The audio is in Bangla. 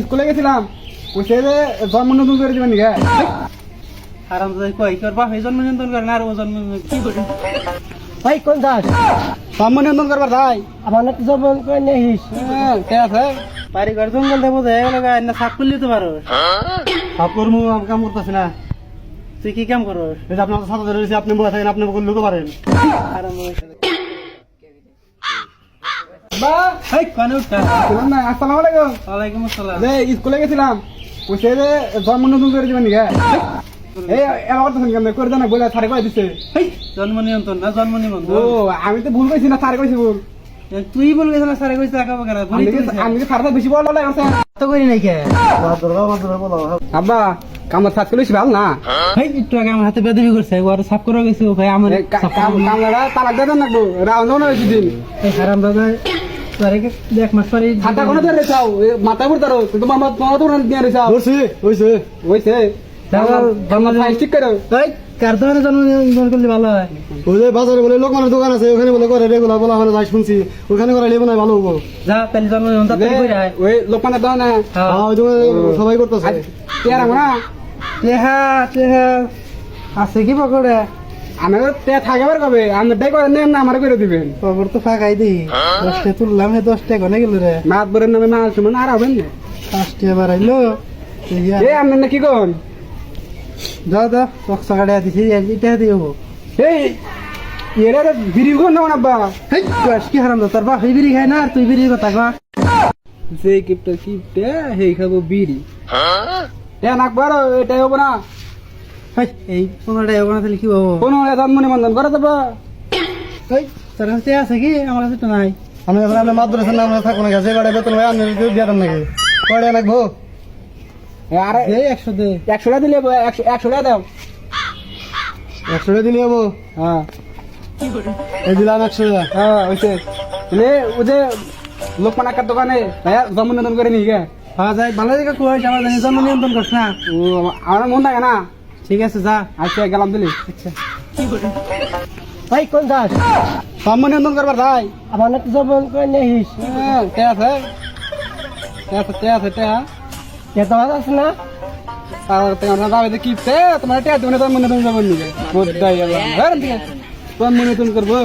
স্কুলে গেছিলাম কইছে যে জন্ম নতুন করে দিবেন নাকি আরাম কই তোর বাপ এই জন্ম নিয়ন্ত্রণ করে না আর ও জন্ম কি করে ভাই কোন দাস জন্ম নিয়ন্ত্রণ করবার তাই আমার নাকি জন্ম করে নেহিস কে আছে বাড়ি ঘর জঙ্গল দেবো লাগা না সাপ করলি তো পারো সব কর্ম কাম করতেছি না তুই কি কাম করো এই যে আপনার সাথে ধরে আপনি বসে থাকেন আপনি করলেও পারেন আরাম বা এই কানে উঠা শুনুন না আসসালামু আলাইকুম ওয়ালাইকুম আসসালাম স্কুলে গেছিলাম কইছে যে জন্ম নতুন করে দিবেন নাকি এই আমার তো কেন করে দেন বলে সারে কই দিছে জন্ম নিয়ন্ত্রণ না জন্ম ও নিবন্ধন আমি তো ভুল কইছি না সারে কইছি ভুল তুই বল গেছিস না স্যার কইছে রাখাবো কেন আমি কি সারটা বেশি বড় লাগছে তো করি নাই কে আব্বা কামত সাত কিলো ভালো না ভাই একটু আগে আমার হাতে বেদবি করছে ওর সাফ করা গেছে ভাই আমার কামলাটা তালাক দেবেন নাকবো রাউন্ড না হয়েছে দিন এই হারাম দাদা তোরে এক মাস পরে হাতা কোনো দিয়ে রেছাও মাথা পড়তে রো তুমি মামা তোমার তো দিয়ে রেছাও বলছি হইছে হইছে জন্ম ঠিক করো এই কার দোকানে জন্ম নিয়ন্ত্রণ করলে ভালো হয় ওই যে বাজারে বলে লোকমানের দোকান আছে ওখানে বলে করে রেগুলার বলা মানে যাই শুনছি ওখানে করে লেবো না ভালো হবো যা তাহলে জন্ম নিয়ন্ত্রণ তাড়াতাড়ি করে আয় ওই লোকমানের দাও না ওই দোকানে সবাই করতেছে তেরা না চেহা চেহা আছে কি পকড়ে আমার তে থাকবার কবে আমি দেখ করে নেন না আমার করে দিবেন খবর তো ফাঁকাই দিই 10টা তুললাম হে 10টা কোনে গেল রে মাত বরের নামে না আসুন আর হবেন না 5টা বাড়াইলো এ আপনি না কি কোন যা যা বক্সা কাটে দিছি এটা দিব এই এরা বিড়ি কোন না আব্বা হেই কি হারাম দা তোর বাপ এই বিড়ি খায় না আর তুই বিড়ি কথা কয় যে কিপটা হেই খাবো বিড়ি এ নাকবার এটাই হবো না হেই এই 15টা এগোনা তাহলে কি হবো কোনো জন্মনি বন্ধন করে দেবো এই তোর কাছে আছে কি আমার কাছে তো নাই আমি এখন আপনার মাদ্রাসার নাম থাকবো না গেছে গাড়ি বেতন ভাই আপনি দিয়ে দেন নাকি কয়টা লাগবো আরে এই 100 দে 100 টাকা দিলে 100 টাকা দাও 100 টাকা দিলে যাবো হ্যাঁ এই দিলাম 100 টাকা হ্যাঁ হয়েছে ও যে লোকমান আকার দোকানে জন্ম নিয়ন্ত্রণ করে নি গে হ্যাঁ যাই ভালো জায়গা কই আমার জানি জন্ম নিয়ন্ত্রণ করছ না ও আমার মন থাকে না ঠিক আছে যা আচ্ছা গেলাম দিলি আচ্ছা ভাই কোন দাস জন্ম নিয়ন্ত্রণ করবার তাই আমার নাকি জন্ম করে নেহিস কে আছে কে আছে এত ভালো আছে না আর তোমার দাবি কি তোমার টেয়া তুমি জন্ম নিয়ন্ত্রণ করবেন নিকে বোধ দাই জন্ম নিয়ন্ত্রণ করবো